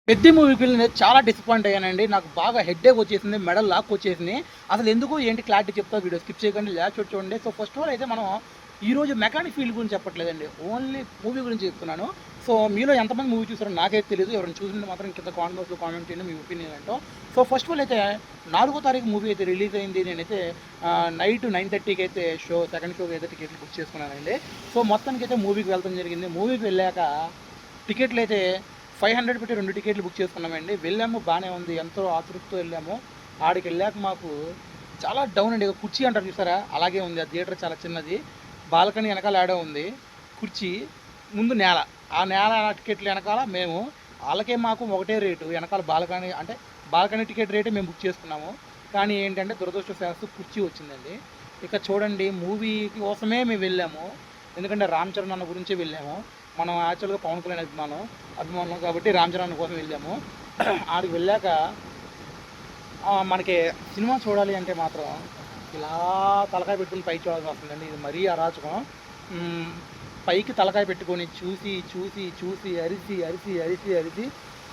పెద్ద మూవీకి వెళ్ళి నేను చాలా డిసప్పాయింట్ అయ్యానండి. నాకు బాగా హెడ్‌ఏక్ వచ్చేసింది. మెడలు లాక్కొచ్చేసినియి. అసలు ఎందుకు ఏంటి క్లారిటీ చెప్తా, వీడియో స్కిప్ చేయకండి, లాస్ట్ వరకు చూడండి. సో ఫస్ట్ ఆఫ్ ఆల్ అయితే మనం ఈరోజు మెకానిక్ ఫీల్డ్ గురించి చెప్పట్లేదండి. ఓన్లీ మూవీ గురించి చెప్తున్నాను. సో మీలో ఎంతమంది మూవీ చూసారో నాకైతే తెలీదు. ఎవరైనా చూసింటే మాత్రం కింద కామెంట్ బాక్స్‌లో కామెంట్ చేయండి మీ ఒపీనియన్ ఏంటో. సో ఫస్ట్ ఆఫ్ ఆల్ అయితే 4వ తారీఖు మూవీ అయితే రిలీజ్ అయింది. నేనైతే నైట్ 9:30కి అయితే సెకండ్ షోకి అయితే టికెట్లు బుక్ చేసుకున్నానండి. సో మొత్తానికైతే మూవీకి వెళ్ళడం జరిగింది. మూవీకి వెళ్ళాక టికెట్లు అయితే 500 పెట్టి 2 టికెట్లు బుక్ చేసుకున్నామండి. వెళ్ళాము, బాగానే ఉంది. ఎంతో ఆతృతతో వెళ్ళాము. ఆడికి వెళ్ళాక మాకు చాలా డౌన్ అండి. కుర్చీ అంటారు చూసారా, అలాగే ఉంది. ఆ థియేటర్ చాలా చిన్నది. బాల్కనీ వెనకాల ఆడే ఉంది కుర్చీ, ముందు నేల. ఆ నేల టికెట్లు వెనకాల మేము, వాళ్ళకే మాకు ఒకటే రేటు. వెనకాల బాల్కనీ అంటే బాల్కనీ టికెట్ రేటే మేము బుక్ చేసుకున్నాము. కానీ ఏంటంటే దురదృష్టవశాత్తు కుర్చీ వచ్చిందండి. ఇక చూడండి, మూవీ కోసమే మేము వెళ్ళాము. ఎందుకంటే రామ్ చరణ్ అన్న గురించే వెళ్ళాము. మనం యాక్చువల్గా పవన్ కళ్యాణ్ అభిమానులు కాబట్టి రామ్ చరణ్ కోసం వెళ్ళాము. ఆడికి వెళ్ళాక మనకి సినిమా చూడాలి అంటే మాత్రం ఇలా తలకాయ పెట్టుకుని పైకి చూడాల్సి వస్తుందండి. ఇది మరీ అరాచకం. పైకి తలకాయ పెట్టుకొని చూసి చూసి చూసి అరిసి అరిసి అరిసి అరిసి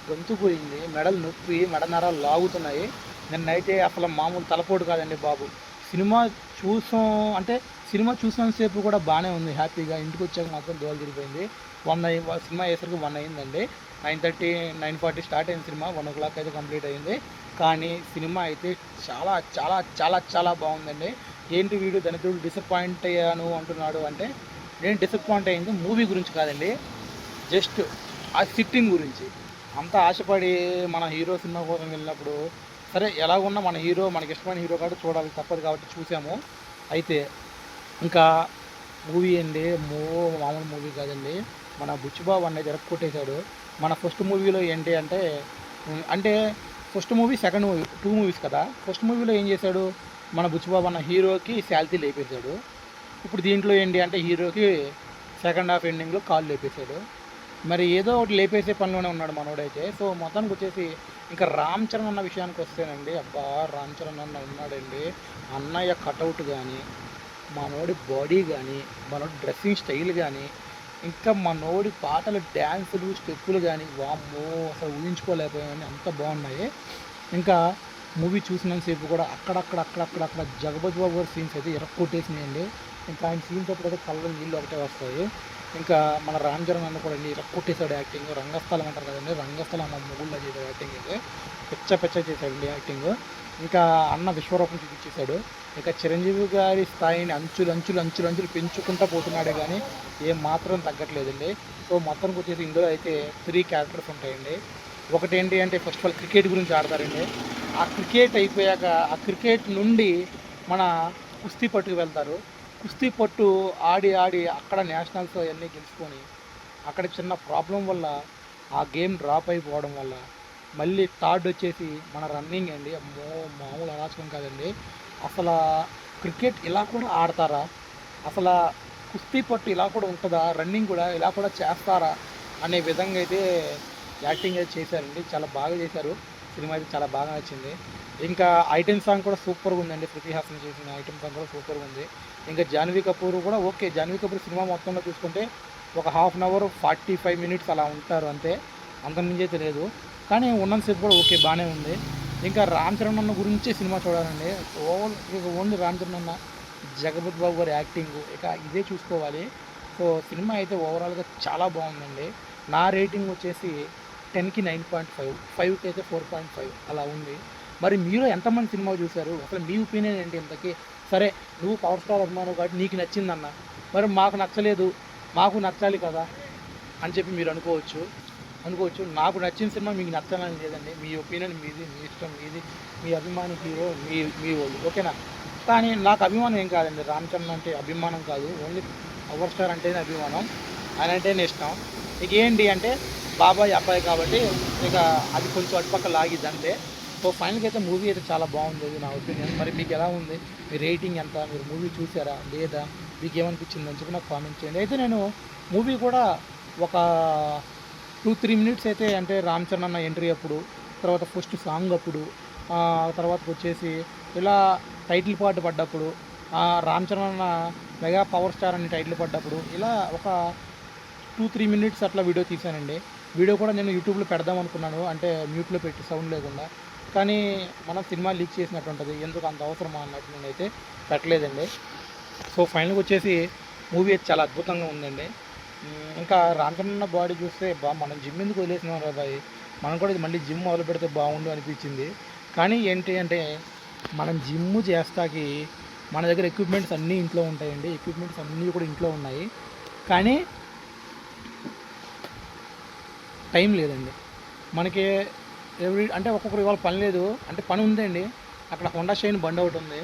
గొంతు పోయింది. మెడలు నొప్పి, మెడ నరాలు లాగుతున్నాయి. నిన్నైతే అసలు మామూలు తలపోటు కాదండి బాబు. సినిమా చూసాం అంటే సినిమా చూసినంతసేపు కూడా బాగానే ఉంది, హ్యాపీగా. ఇంటికి వచ్చాక మాత్రం దోలు తిరిగిపోయింది. 1 సినిమా వేసరికి 1 అయిందండి. 9:30 9:40 స్టార్ట్ అయిన సినిమా 1 o'clock అయితే కంప్లీట్ అయింది. కానీ సినిమా అయితే చాలా చాలా చాలా చాలా బాగుందండి. ఏంటి వీడు దళితుడు డిసప్పాయింట్ అయ్యాను అంటున్నాడు అంటే, నేను డిసప్పాయింట్ అయింది మూవీ గురించి కాదండి, జస్ట్ ఆ సిట్టింగ్ గురించి. అంత ఆశపడి మన హీరో సినిమా కోసం వెళ్ళినప్పుడు, సరే ఎలాగున్నా మన హీరో, మనకి ఇష్టమైన హీరో కాబట్టి చూడాలి, తప్పదు కాబట్టి చూసాము. అయితే ఇంకా మూవీ అండి, మామూలు మూవీ కాదండి. మన బుచ్చిబాబు అనేది కొట్టేశాడు. మన ఫస్ట్ మూవీలో ఏంటి అంటే అంటే first movie, second movie 2 movies కదా. ఫస్ట్ మూవీలో ఏం చేశాడు, మన బుచ్చిబాబు అన్న హీరోకి శాలిటీ లేపేశాడు. ఇప్పుడు దీంట్లో ఏంటి అంటే హీరోకి సెకండ్ హాఫ్ ఎండింగ్లో కాళ్ళు లేపేశాడు. మరి ఏదో ఒకటి లేపేసే పనిలోనే ఉన్నాడు మనోడైతే. సో మొత్తానికి వచ్చేసి ఇంకా రామ్ చరణ్ అన్న విషయానికి వస్తేనండి, అబ్బా రామ్ చరణ్ అన్న ఉన్నాడండి. అన్నయ్య కటౌట్ కానీ, మనోడి బాడీ కానీ, మనోడి డ్రెస్సింగ్ స్టైల్ కానీ, ఇంకా మనోడి పాటలు, డ్యాన్సులు, స్టెప్పులు కానీ, వామ్మో అసలు ఊహించుకోలేకపోయామని, అంత బాగున్నాయి. ఇంకా మూవీ చూసినంతసేపు కూడా అక్కడక్కడ జగపతి బాబు గారి సీన్స్ అయితే ఇరక్కొట్టేసినాయండి. ఇంకా ఆయన సీన్స్ అప్పుడైతే కళ్ళలో నీళ్ళు ఒకటే వస్తాయి. ఇంకా మన రామ్ చరణ్ అన్న కూడా ఇరక్కొట్టేశాడు యాక్టింగ్. రంగస్థలం అంటారు కదండి, రంగస్థలం అమ్మ మొగుళ్ళ చేశాడు యాక్టింగ్ అయితే. పెచ్చ చేశాడండి యాక్టింగ్. ఇంకా అన్న విశ్వరూపం చూపించేశాడు. ఇక చిరంజీవి గారి స్థాయిని అంచులు పెంచుకుంటూ పోతున్నాడే కానీ ఏం మాత్రం తగ్గట్లేదండి. సో మొత్తానికి వచ్చేసి ఇందులో అయితే 3 క్యారెక్టర్స్ ఉంటాయండి. ఒకటి ఏంటి అంటే ఫస్ట్ ఆఫ్ ఆల్ క్రికెట్ గురించి ఆడతారండి. ఆ క్రికెట్ అయిపోయాక ఆ క్రికెట్ నుండి మన కుస్తీ పట్టుకు వెళ్తారు. కుస్తీ పట్టు ఆడి అక్కడ నేషనల్స్ అవన్నీ గెలుచుకొని, అక్కడ చిన్న ప్రాబ్లం వల్ల ఆ గేమ్ డ్రాప్ అయిపోవడం వల్ల మళ్ళీ థర్డ్ వచ్చేసి మన రన్నింగ్ అండి. అమ్మో మామూలు అరాచకం కాదండి. అసలు క్రికెట్ ఇలా కూడా ఆడతారా, అసలు కుస్తీ పట్టు ఇలా కూడా ఉంటుందా, రన్నింగ్ కూడా ఇలా కూడా చేస్తారా అనే విధంగా అయితే యాక్టింగ్ అయితే చేశారండి. చాలా బాగా చేశారు. సినిమా అయితే చాలా బాగా నచ్చింది. ఇంకా ఐటెం సాంగ్ కూడా సూపర్గా ఉందండి. శృతి హాసన్ చేసిన ఐటెం సాంగ్ కూడా సూపర్గా ఉంది. ఇంకా జాన్వీ కపూర్ కూడా ఓకే. జాన్వీ కపూర్ సినిమా మొత్తంలో చూసుకుంటే ఒక 1/2 అవర్ 45 మినిట్స్ అలా ఉంటారు అంతే, అంతకుమించి అయితే లేదు. కానీ ఉన్నంతసేపు కూడా ఓకే, బాగానే ఉంది. ఇంకా రామ్ చరణ్ అన్న గురించి సినిమా చూడాలండి. ఓన్లీ రామ్ చరణ్ అన్న, జగపతి బాబు గారి యాక్టింగ్, ఇక ఇదే చూసుకోవాలి. సో సినిమా అయితే ఓవరాల్గా చాలా బాగుందండి. నా రేటింగ్ వచ్చేసి 10కి 9.5, 5కి అయితే 4.5 అలా ఉంది. మరి మీరు ఎంతమంది సినిమా చూశారు, అసలు మీ ఒపీనియన్ ఏంటి ఇంతకీ? సరే నువ్వు పవర్ స్టార్ అభిమానం కాబట్టి నీకు నచ్చిందన్న, మరి మాకు నచ్చలేదు, మాకు నచ్చాలి కదా అని చెప్పి మీరు అనుకోవచ్చు. నాకు నచ్చిన సినిమా మీకు నచ్చాలని లేదండి. మీ ఒపీనియన్ మీది, మీ ఇష్టం మీది, మీ అభిమాని హీరో మీ వాళ్ళు, ఓకేనా? కానీ నాకు అభిమానం ఏం కాదండి. రామ్ చరణ్ అంటే అభిమానం కాదు, ఓన్లీ పవర్ స్టార్ అంటేనే అభిమానం, ఆయన అంటేనే ఇష్టం. ఇక ఏంటి అంటే బాబాయ్ అబ్బాయి కాబట్టి ఇక అది కొంచెం అటుపక్క లాగిద్ది అంతే. సో ఫైనల్గా అయితే మూవీ అయితే చాలా బాగుంది, నా ఒపీనియన్. మరి మీకు ఎలా ఉంది, మీ రేటింగ్ ఎంత, మీరు మూవీ చూసారా లేదా, మీకు ఏమనిపించింది అని చెప్పి నాకు కామెంట్ చేయండి. అయితే నేను మూవీ కూడా ఒక 2-3 మినిట్స్ అయితే, అంటే రామ్ చరణ్ అన్న ఎంట్రీ అప్పుడు, తర్వాత ఫస్ట్ సాంగ్ అప్పుడు, తర్వాతకు వచ్చేసి ఇలా టైటిల్ పాట పడ్డప్పుడు, రామ్ చరణ్ అన్న మెగా పవర్ స్టార్ అని టైటిల్ పడ్డప్పుడు, ఇలా ఒక 2-3 మినిట్స్ అట్లా వీడియో తీశానండి. వీడియో కూడా నేను యూట్యూబ్లో పెడదాం అనుకున్నాను, అంటే మ్యూట్లో పెట్టి సౌండ్ లేకుండా. కానీ మనం సినిమా లీక్ చేసినట్టు ఉంటుంది, ఎందుకు అంత అవసరమా అన్నట్టు నేనైతే పెట్టలేదండి. సో ఫైనల్గా వచ్చేసి మూవీ అయితే చాలా అద్భుతంగా ఉందండి. ఇంకా రామ్ చరణ్ బాడీ చూస్తే మనం జిమ్ ఎందుకు వదిలేసినాం రా బాయ్, మనం కూడా మళ్ళీ జిమ్ మొదలు పెడితే బాగుండు అనిపించింది. కానీ ఏంటి అంటే మనం జిమ్ చేస్తాకి మన దగ్గర ఎక్విప్మెంట్స్ అన్నీ ఇంట్లో ఉంటాయండి, ఎక్విప్మెంట్స్ అన్నీ కూడా ఇంట్లో ఉన్నాయి. కానీ టైం లేదండి మనకి. అంటే ఒక్కొక్కరు ఇవాళ పని లేదు అంటే పని ఉందండి. అక్కడ హోండా షైన్ బండి ఒకటి ఉంది,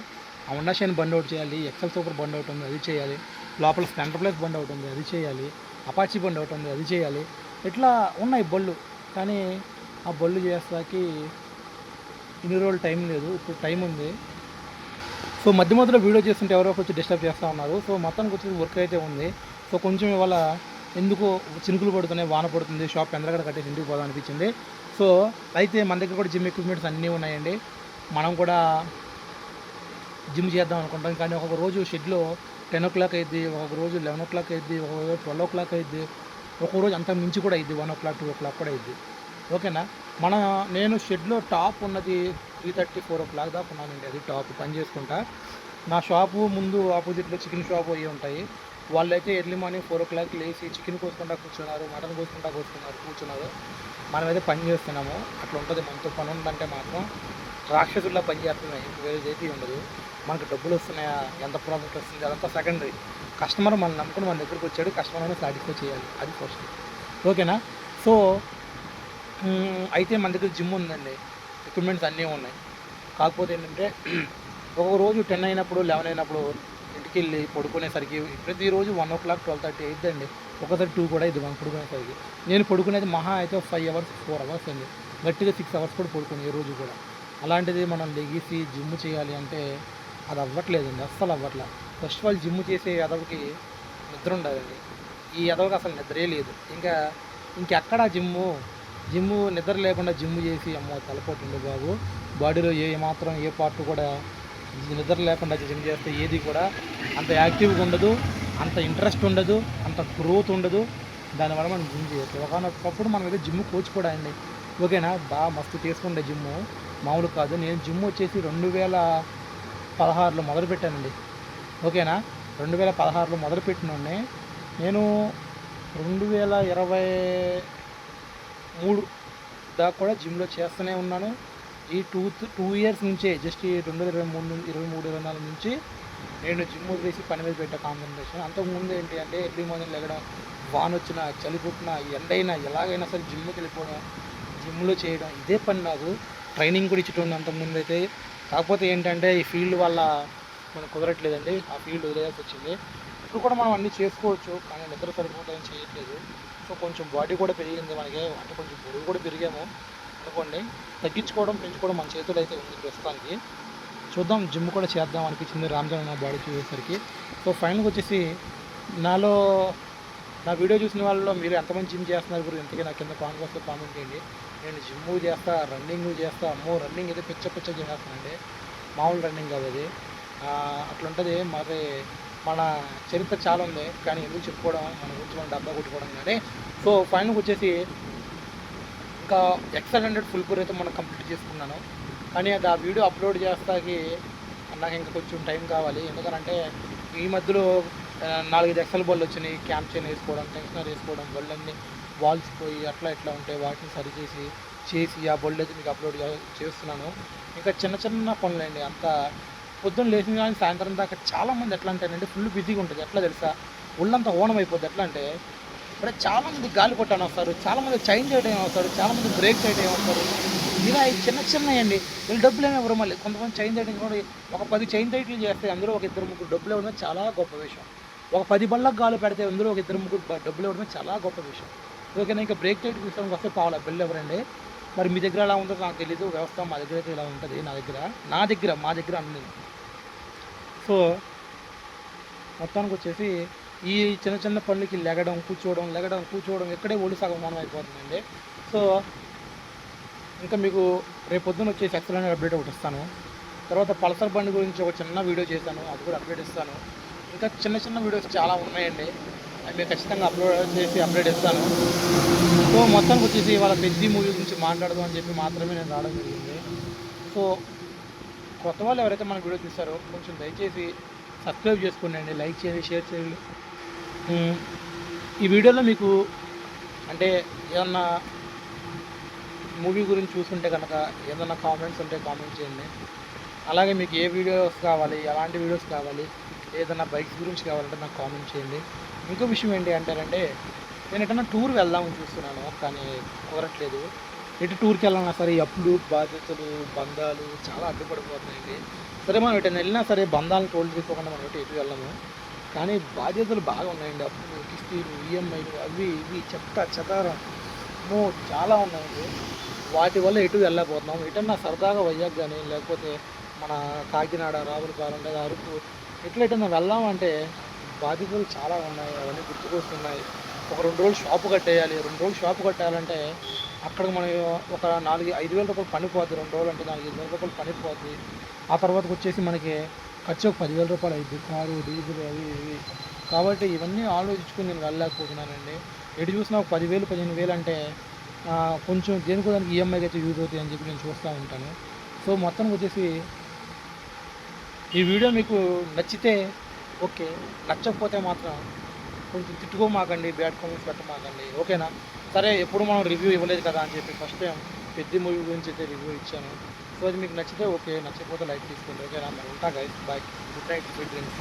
ఆ హోండా షైన్ బండి ఒకటి చేయాలి, ఎక్సెల్ సూపర్ బండి ఒకటి ఉంది అది చేయాలి, లోపల స్ప్లెండర్ ప్లస్ బండి ఒకటి ఉంది అది చేయాలి, అపాచీ బండి ఒకటి ఉంది అది చేయాలి. ఇట్లా ఉన్నాయి బళ్ళు. కానీ ఆ బళ్ళు చేస్తాకి ఇన్ని రోజులు టైం లేదు, ఇప్పుడు టైం ఉంది. సో మధ్య మధ్యలో వీడియో చేస్తుంటే ఎవరో కొంచెం డిస్టర్బ్ చేస్తూ ఉన్నారు. సో మొత్తానికి వచ్చేసి వర్క్ అయితే ఉంది. సో కొంచెం ఇవాళ ఎందుకో చినుకులు పడుతున్నాయి, వాన పడుతుంది, షాప్ ఎందరగడ కట్టేసి ఇంటికి పోదాం అనిపించింది. సో అయితే మన దగ్గర కూడా జిమ్ ఎక్విప్మెంట్స్ అన్నీ ఉన్నాయండి. మనం కూడా జిమ్ చేద్దాం అనుకుంటాం. కానీ ఒక్కొక్క రోజు షెడ్లో 10 o'clock అయింది, ఒక్కొక్క రోజు 11 o'clock అయింది, ఒక్కొక్క రోజు 12 o'clock అయింది, ఒక్కొక్క రోజు అంత మించి కూడా అయింది, 1 o'clock 2 o'clock కూడా అయింది. ఓకేనా. నేను షెడ్లో టాప్ ఉన్నది 3:30 4 o'clock దాకా ఉన్నానండి. అది టాప్ పని చేసుకుంటా. నా షాపు ముందు ఆపోజిట్లో చికెన్ షాప్ అవి ఉంటాయి. వాళ్ళైతే ఎర్లీ మార్నింగ్ 4 o'clock లేచి చికెన్ కోసుకుంటా కూర్చున్నారు, మటన్ కోసుకుంటా కూర్చున్నారు. మనమైతే పని చేస్తున్నాము. అట్లా ఉంటుంది మనతో. పని ఉందంటే మాత్రం రాక్షసుల్లా పని చేస్తున్నాయి, వేరే చేతి ఉండదు. మనకు డబ్బులు వస్తున్నాయా, ఎంత ప్రాఫిట్ వస్తుంది అదంతా సెకండరీ. కస్టమర్ మనం నమ్ముకుని మన దగ్గరికి వచ్చాడు, కస్టమర్ని సాటిస్ఫై చేయాలి, అది ఫస్ట్. ఓకేనా. సో అయితే మన దగ్గర జిమ్ ఉందండి, ఎక్విప్మెంట్స్ అన్నీ ఉన్నాయి. కాకపోతే ఏంటంటే ఒక్కొక్క రోజు 10 అయినప్పుడు 11 అయినప్పుడు ఇంటికి వెళ్ళి పడుకునేసరికి ప్రతిరోజు 1 o'clock 12:30 అయిద్దండి. ఒకసారి 2 కూడా ఇది మనం పడుకునేసరికి. నేను పడుకునేది మహా అయితే 5 hours 4 hours అండి, గట్టిగా 6 hours కూడా పడుకుని ఏ రోజు కూడా. అలాంటిది మనం లెగిసి జిమ్ చేయాలి అంటే అది అవ్వట్లేదండి, అస్సలు అవ్వట్లే. ఫస్ట్ ఆఫ్ ఆల్ జిమ్ చేసే ఎదవకి నిద్ర ఉండదండి, ఈ ఎదవకి అసలు నిద్రే లేదు. ఇంకెక్కడ జిమ్ము నిద్ర లేకుండా జిమ్ చేసి అమ్మో తలపోతుంది బాబు. బాడీలో ఏ మాత్రం ఏ పార్ట్ కూడా నిద్ర లేకుండా జిమ్ చేస్తే ఏది కూడా అంత యాక్టివ్గా ఉండదు, అంత ఇంట్రెస్ట్ ఉండదు, అంత గ్రోత్ ఉండదు. దానివల్ల మనం జిమ్ చేయొచ్చు. ఒకనొకప్పుడు మనం అయితే జిమ్ కోచ్ కూడా అండి. ఓకేనా. బాగా మస్తు చేసుకుంటే జిమ్ము మామూలు కాదు. నేను జిమ్ వచ్చేసి 2016లో మొదలుపెట్టానండి. ఓకేనా. 2016లో మొదలుపెట్టినోడిని నేను 2023 దాకా కూడా జిమ్లో చేస్తూనే ఉన్నాను. ఈ 2 years నుంచే, జస్ట్ ఈ 2023-24 నుంచి నేను జిమ్ వదిలేసి పని మీద పెట్టే కాన్సన్ట్రేషన్. అంతకుముందు ఏంటి అంటే ఎర్లీ మార్నింగ్ లెగడం, వాన వచ్చినా చలి పుట్టినా ఎండైనా ఎలాగైనా సరే జిమ్కి వెళ్ళిపోవడం, జిమ్లో చేయడం, ఇదే పని. నాకు ట్రైనింగ్ కూడా ఇచ్చేటోంది అంతకుముందు అయితే. కాకపోతే ఏంటంటే ఈ ఫీల్డ్ వల్ల మనకు కుదరట్లేదండి, ఆ ఫీల్డ్ వదిలేయాల్సి వచ్చింది. ఇప్పుడు కూడా మనం అన్నీ చేసుకోవచ్చు, కానీ నిద్ర సరిపోవడం చేయట్లేదు. సో కొంచెం బాడీ కూడా పెరిగింది మనకి, అంటే కొంచెం బరువు కూడా పెరిగాము అనుకోండి. తగ్గించుకోవడం పెంచుకోవడం మన చేతులు అయితే ఉంది ప్రస్తుతానికి. చూద్దాం, జిమ్ కూడా చేద్దాం అనిపించింది రామ్ చరణ్ బాడీ చూసేసరికి. సో ఫైనల్గా వచ్చేసి నా వీడియో చూసిన వాళ్ళలో మీరు ఎంతమంది జిమ్ చేస్తున్నారు గురించి ఇంతకీ నా కింద కామెంట్స్లో కామెంట్ చేయండి. నేను జిమ్ చేస్తా, రన్నింగ్ చేస్తా. అమ్మో రన్నింగ్ అయితే పిచ్చ చేస్తానండి, మామూలు రన్నింగ్ కాదు అది. అట్లుంటుంది. మరి మన చరిత్ర చాలా ఉంది, కానీ ఎందుకు చెప్పుకోవడం, మన గురించి మనం డబ్బా కొట్టుకోవడం. కానీ సో ఫైనల్గా వచ్చేసి ఇంకా XL100 ఫుల్ పూర్ అయితే మనం కంప్లీట్ చేసుకున్నాను. కానీ అది ఆ వీడియో అప్లోడ్ చేస్తాకి నాకు ఇంకా కొంచెం టైం కావాలి. ఎందుకంటే ఈ మధ్యలో 4-5 XL బళ్ళు వచ్చినాయి. క్యాంప్ చైన్ వేసుకోవడం, టెన్షనర్ వేసుకోవడం, బళ్ళన్నీ వాల్స్ పోయి అట్లా ఇట్లా ఉంటాయి, వాటిని సరిచేసి ఆ బళ్ళు అయితే మీకు అప్లోడ్ చేస్తున్నాను. ఇంకా చిన్న పనులండి. అంత పొద్దున్న లేచిన కానీ సాయంత్రం దాకా చాలామంది ఎట్లా అంటేనండి ఫుల్ బిజీగా ఉంటుంది. ఎట్లా తెలుసా, ఒళ్ళంతా ఓనం అయిపోద్ది. ఎట్లా అంటే ఇప్పుడు చాలామంది గాలి కొట్టాను వస్తారు, చాలామంది చైన్ చేయడం వస్తారు, చాలామంది బ్రేక్ చేయడం వస్తారు. ఇలా చిన్నయండి. వీళ్ళు డబ్బులు ఏమి ఇవ్వరు. మళ్ళీ కొంతమంది చైన్ చేయడం కూడా ఒక 10 చైన్ టైట్లు చేస్తే అందులో ఒక 2-3 డబ్బులు ఇవ్వడం చాలా గొప్ప విషయం. ఒక 10 బళ్ళకు గాలి పెడితే అందులో ఒక 2-3 డబ్బులు ఇవ్వడం చాలా గొప్ప విషయం. ఓకేనా. ఇంకా బ్రేక్ టైట్ విషయానికి వస్తే పావుల బిల్లు ఎవరండి. మరి మీ దగ్గర ఎలా ఉందో నాకు తెలీదు, వ్యవస్థ మా దగ్గర అయితే ఇలా ఉంటుంది. మా దగ్గర అన్నీ. సో మొత్తానికి వచ్చేసి ఈ చిన్న పనులకి లెగడం కూర్చోవడం ఎక్కడే ఒళ్ళు సగం మనం అయిపోతుందండి. సో ఇంకా మీకు రేపొద్దున వచ్చేసి XL100 అప్డేట్ ఒకటి ఇస్తాను. తర్వాత పల్సర్ బండి గురించి ఒక చిన్న వీడియో చేశాను, అది కూడా అప్డేట్ ఇస్తాను. ఇంకా చిన్న వీడియోస్ చాలా ఉన్నాయండి. అవి మీకు ఖచ్చితంగా అప్లోడ్ చేసి అప్డేట్ ఇస్తాను. సో మొత్తానికి వచ్చేసి వాళ్ళ పెద్ద మూవీ గురించి మాట్లాడదాం అని చెప్పి మాత్రమే నేను రావడం జరిగింది. సో కొత్త వాళ్ళు ఎవరైతే మన వీడియో చూస్తారో కొంచెం దయచేసి సబ్స్క్రైబ్ చేసుకోండి, లైక్ చేయండి, షేర్ చేయండి. ఈ వీడియోలో మీకు అంటే ఏమన్నా మూవీ గురించి చూస్తుంటే కనుక ఏదన్నా కామెంట్స్ ఉంటే కామెంట్ చేయండి. అలాగే మీకు ఏ వీడియోస్ కావాలి, ఎలాంటి వీడియోస్ కావాలి, ఏదైనా బైక్స్ గురించి కావాలంటే నాకు కామెంట్ చేయండి. ఇంకో విషయం ఏంటి అంటారంటే నేను ఎటన్నా టూర్ వెళ్దామని చూస్తున్నాను, కానీ కుదరట్లేదు. ఎటు టూర్కి వెళ్ళాలన్నా సరే అప్పులు, బాధ్యతలు, బంధాలు చాలా అడ్డుపడిపోతున్నాయండి. సరే మనం ఎటైనా వెళ్ళినా సరే బంధాలను తోడు తీసుకోకుండా మనం ఎటు వెళ్ళము, కానీ బాధ్యతలు బాగా ఉన్నాయండి. అప్పులు, కిస్తీలు, ఈఎంఐలు, అవి ఇవి చెత్తారం చాలా ఉన్నాయండి. వాటి వల్ల ఎటు వెళ్ళకపోతున్నాం. ఎటన్నా సరదాగా వైజాగ్ కానీ లేకపోతే మన కాకినాడ, రావులపాలెం లేదా అరకు ఎట్లా ఎటన్నా వెళ్దామంటే బాధ్యతలు చాలా ఉన్నాయి, అవన్నీ గుర్తుకొస్తున్నాయి. ఒక 2 రోజులు షాపు కట్టేయాలి. 2 రోజులు షాపు కట్టాలంటే అక్కడికి మనం ఒక 4-5 వేల రూపాయలు పనిపోద్ది. 2 రోజులు అంటే 4-5 వేల రూపాయలు పనిపోద్ది. ఆ తర్వాతకు వచ్చేసి మనకి ఖర్చు ఒక 10,000 రూపాయలు అయింది, కారు, డీజిల్, అవి ఇవి. కాబట్టి ఇవన్నీ ఆలోచించుకుని నేను వెళ్ళలేకపోతున్నానండి. ఎటు చూసినా ఒక 10,000, 15,000 అంటే కొంచెం దేనికో దానికి ఈఎంఐకి అయితే యూజ్ అవుతాయి అని చెప్పి నేను చూస్తూ ఉంటాను. సో మొత్తానికి వచ్చేసి ఈ వీడియో మీకు నచ్చితే ఓకే, నచ్చకపోతే మాత్రం కొంచెం తిట్టుకోమాకండి, బ్యాడ్ కామెంట్స్ పెట్టమాకండి, ఓకేనా? సరే ఎప్పుడు మనం రివ్యూ ఇవ్వలేదు కదా అని చెప్పి ఫస్ట్ టైం పెద్ద మూవీ గురించి అయితే రివ్యూ ఇచ్చాను. సో అది మీకు నచ్చితే ఓకే, నచ్చకపోతే లైక్ తీసుకోండి, ఓకేనా? మరి ఉంటా guys, bye, good night, sweet dreams.